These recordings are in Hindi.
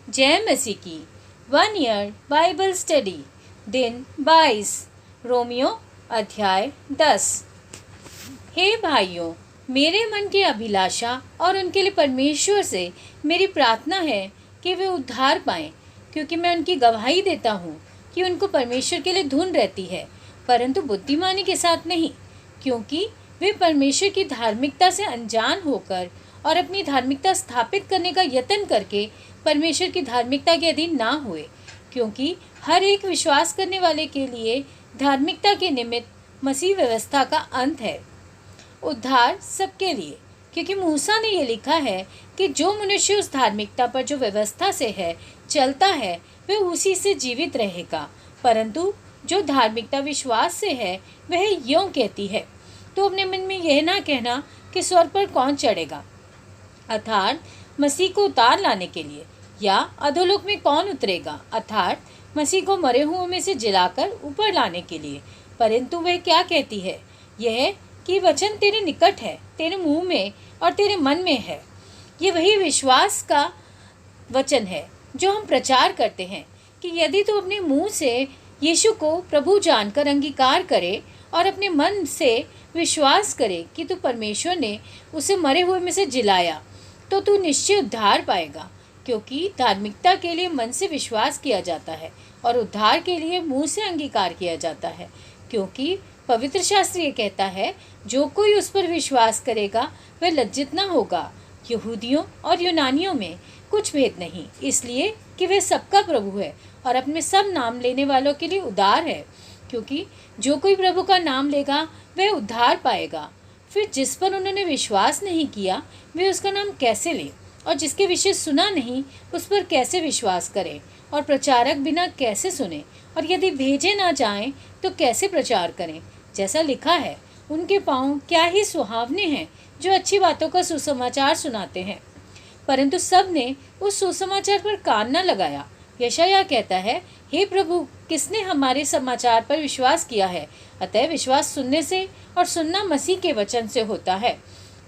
जय मसीह की 1 ईयर बाइबल स्टडी दिन 22 रोमियो अध्याय 10। हे भाइयों, मेरे मन की अभिलाषा और उनके लिए परमेश्वर से मेरी प्रार्थना है कि वे उद्धार पाएं, क्योंकि मैं उनकी गवाही देता हूँ कि उनको परमेश्वर के लिए धुन रहती है, परंतु बुद्धिमानी के साथ नहीं, क्योंकि वे परमेश्वर की धार्मिकता से अनजान होकर और अपनी धार्मिकता स्थापित करने का यत्न करके परमेश्वर की धार्मिकता के अधीन ना हुए, क्योंकि हर एक विश्वास करने वाले के लिए धार्मिकता के निमित्त मसीह व्यवस्था का अंत है, उद्धार सबके लिए। क्योंकि मूसा ने यह लिखा है कि जो मनुष्य उस धार्मिकता पर जो व्यवस्था से है चलता है वह उसी से जीवित रहेगा, परंतु जो धार्मिकता विश्वास से है वह यूं कहती है। तो अपने मन में यह ना कहना कि स्वर्ग पर कौन चढ़ेगा, अर्थात मसीह को उतार लाने के लिए, या अधोलोक में कौन उतरेगा, अर्थात मसीह को मरे हुओं में से जिलाकर ऊपर लाने के लिए। परंतु वह क्या कहती है, यह कि वचन तेरे निकट है, तेरे मुंह में और तेरे मन में है। ये वही विश्वास का वचन है जो हम प्रचार करते हैं कि यदि तू अपने मुंह से यीशु को प्रभु जानकर अंगीकार करे और अपने मन से विश्वास करे कि तू परमेश्वर ने उसे मरे हुए में से जिलाया, तो तू निश्चय उद्धार पाएगा। क्योंकि धार्मिकता के लिए मन से विश्वास किया जाता है और उद्धार के लिए मुंह से अंगीकार किया जाता है, क्योंकि पवित्र शास्त्र ये कहता है, जो कोई उस पर विश्वास करेगा वह लज्जित न होगा। यहूदियों और यूनानियों में कुछ भेद नहीं, इसलिए कि वह सबका प्रभु है और अपने सब नाम लेने वालों के लिए उद्धार है। क्योंकि जो कोई प्रभु का नाम लेगा वह उद्धार पाएगा। फिर जिस पर उन्होंने विश्वास नहीं किया वे उसका नाम कैसे लें, और जिसके विषय सुना नहीं उस पर कैसे विश्वास करें, और प्रचारक बिना कैसे सुने, और यदि भेजे ना जाएं तो कैसे प्रचार करें। जैसा लिखा है, उनके पाँव क्या ही सुहावने हैं जो अच्छी बातों का सुसमाचार सुनाते हैं, परंतु सब ने उस सुसमाचार पर कान न लगाया। यशायाह कहता है, हे प्रभु, किसने हमारे समाचार पर विश्वास किया है? अतः विश्वास सुनने से और सुनना मसीह के वचन से होता है।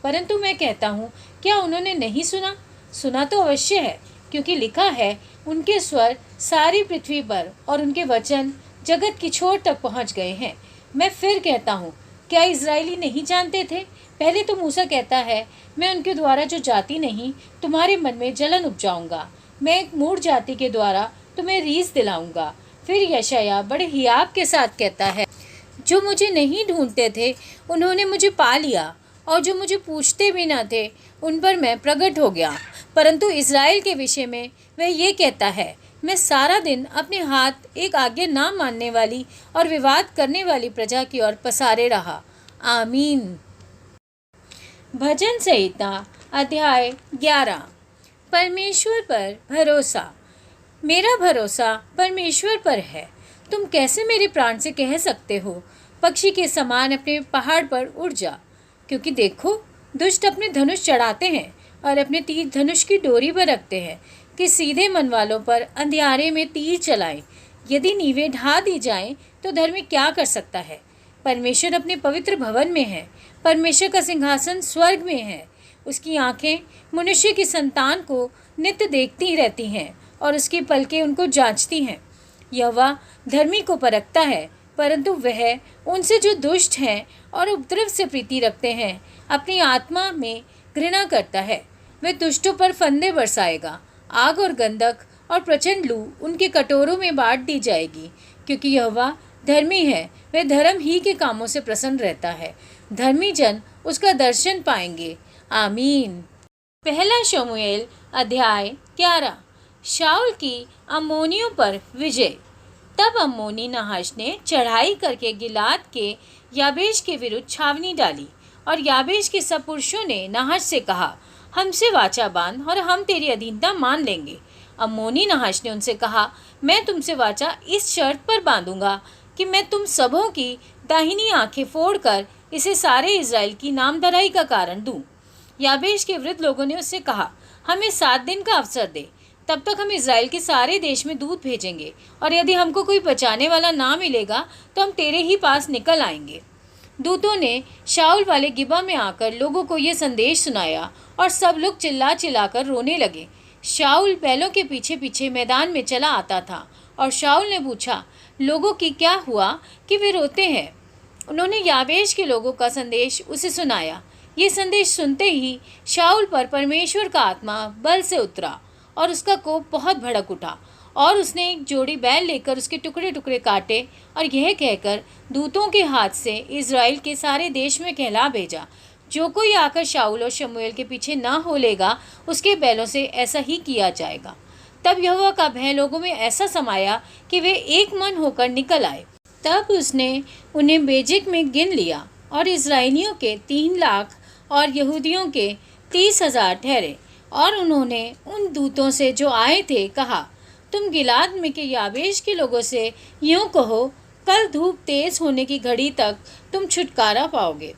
परंतु मैं कहता हूँ, क्या उन्होंने नहीं सुना? सुना तो अवश्य है, क्योंकि लिखा है, उनके स्वर सारी पृथ्वी पर और उनके वचन जगत की छोर तक पहुँच गए हैं। मैं फिर कहता हूँ, क्या इजरायली नहीं जानते थे? पहले तो मूसा कहता है, मैं उनके द्वारा जो जाति नहीं तुम्हारे मन में जलन उपजाऊंगा, मैं एक मूढ़ जाति के द्वारा तुम्हें रीस दिलाऊंगा। फिर यशायाह बड़े हियाव के साथ कहता है, जो मुझे नहीं ढूंढते थे उन्होंने मुझे पा लिया, और जो मुझे पूछते भी न थे उन पर मैं प्रकट हो गया। परंतु इज़राइल के विषय में वह ये कहता है, मैं सारा दिन अपने हाथ एक आज्ञा ना मानने वाली और विवाद करने वाली प्रजा की ओर पसारे रहा। आमीन। भजन संहिता अध्याय 11। परमेश्वर पर भरोसा। मेरा भरोसा परमेश्वर पर है। तुम कैसे मेरे प्राण से कह सकते हो, पक्षी के समान अपने पहाड़ पर उड़ जा? क्योंकि देखो, दुष्ट अपने धनुष चढ़ाते हैं और अपने तीर धनुष की डोरी पर रखते हैं कि सीधे मन वालों पर अंधियारे में तीर चलाएं। यदि नींवें ढा दी जाएं तो धर्मी क्या कर सकता है? परमेश्वर अपने पवित्र भवन में है, परमेश्वर का सिंहासन स्वर्ग में है। उसकी आंखें मनुष्य की संतान को नित्य देखती रहती हैं और उसकी पलकें उनको जांचती हैं। यहोवा धर्मी को परखता है, परंतु वह उनसे जो दुष्ट हैं और उपद्रव से प्रीति रखते हैं अपनी आत्मा में घृणा करता है। वह दुष्टों पर फंदे बरसाएगा, आग और गंधक और प्रचंड लू उनके कटोरों में बांट दी जाएगी। क्योंकि यहोवा धर्मी है, वह धर्म ही के कामों से प्रसन्न रहता है। धर्मी जन उसका दर्शन पाएंगे। आमीन। पहला शमूएल अध्याय 11। शाऊल की अम्मोनियों पर विजय। तब अम्मोनी नहाश ने चढ़ाई करके गिलाद के याबेश के विरुद्ध छावनी डाली, और याबेश के सब पुरुषों ने नहाश से कहा, हमसे वाचा बांध और हम तेरी अधीनता मान लेंगे। अम्मोनी नहाश ने उनसे कहा, मैं तुमसे वाचा इस शर्त पर बांधूंगा कि मैं तुम सबों की दाहिनी आंखें फोड़कर इसे सारे इज़राइल की नामधराई का कारण दूं। याबेश के वृद्ध लोगों ने उससे कहा, हमें 7 दिन का अवसर दे, तब तक हम इज़राइल के सारे देश में दूत भेजेंगे, और यदि हमको कोई बचाने वाला ना मिलेगा तो हम तेरे ही पास निकल आएंगे। दूतों ने शाऊल वाले गिबा में आकर लोगों को ये संदेश सुनाया, और सब लोग चिल्ला चिल्लाकर रोने लगे। शाऊल बैलों के पीछे पीछे मैदान में चला आता था और शाऊल ने पूछा, लोगों की क्या हुआ कि वे रोते हैं? उन्होंने याबेश के लोगों का संदेश उसे सुनाया। ये संदेश सुनते ही शाऊल पर परमेश्वर का आत्मा बल से उतरा और उसका कोप बहुत भड़क उठा और उसने एक जोड़ी बैल लेकर उसके टुकड़े टुकड़े काटे और यह कहकर दूतों के हाथ से इज़राइल के सारे देश में कहला भेजा, जो कोई आकर शाऊल और शमूएल के पीछे ना हो लेगा, उसके बैलों से ऐसा ही किया जाएगा। तब यहोवा का भय लोगों में ऐसा समाया कि वे एक मन होकर निकल आए। तब उसने उन्हें बेजिक में गिन लिया और इज़राइलियों के 3 लाख और यहूदियों के 30,000 ठहरे। और उन्होंने उन दूतों से जो आए थे कहा, तुम गिलाद में के याबेश के लोगों से यूँ कहो, कल धूप तेज होने की घड़ी तक तुम छुटकारा पाओगे।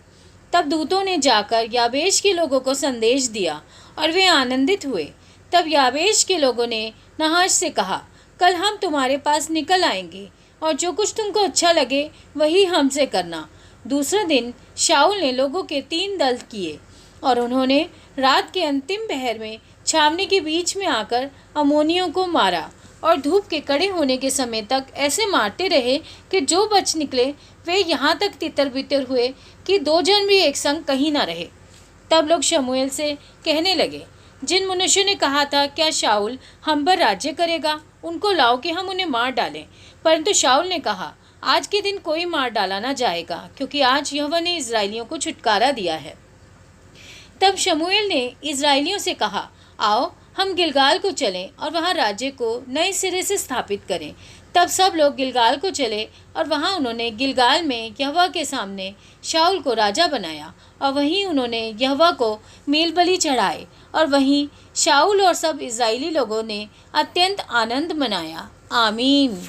तब दूतों ने जाकर याबेश के लोगों को संदेश दिया और वे आनंदित हुए। तब याबेश के लोगों ने नहाश से कहा, कल हम तुम्हारे पास निकल आएंगे और जो कुछ तुमको अच्छा लगे वही हमसे करना। दूसरे दिन शाऊल ने लोगों के 3 दल किए और उन्होंने रात के अंतिम पहर में छावनी के बीच में आकर अम्मोनियों को मारा और धूप के कड़े होने के समय तक ऐसे मारते रहे कि जो बच निकले वे यहाँ तक तितर बितर हुए कि 2 जन भी एक संग कहीं न रहे। तब लोग शमूएल से कहने लगे, जिन मनुष्यों ने कहा था क्या शाऊल हम पर राज्य करेगा, उनको लाओ कि हम उन्हें मार डालें। परंतु शाऊल ने कहा, आज के दिन कोई मार डाला न जाएगा, क्योंकि आज यहोवा ने इज़राइलियों को छुटकारा दिया है। तब शमूएल ने इज़राइलियों से कहा, आओ हम गिलगाल को चलें और वहाँ राज्य को नए सिरे से स्थापित करें। तब सब लोग गिलगाल को चले और वहाँ उन्होंने गिलगाल में यहोवा के सामने शाऊल को राजा बनाया और वहीं उन्होंने यहोवा को मेलबलि चढ़ाए और वहीं शाऊल और सब इज़राइली लोगों ने अत्यंत आनंद मनाया। आमीन।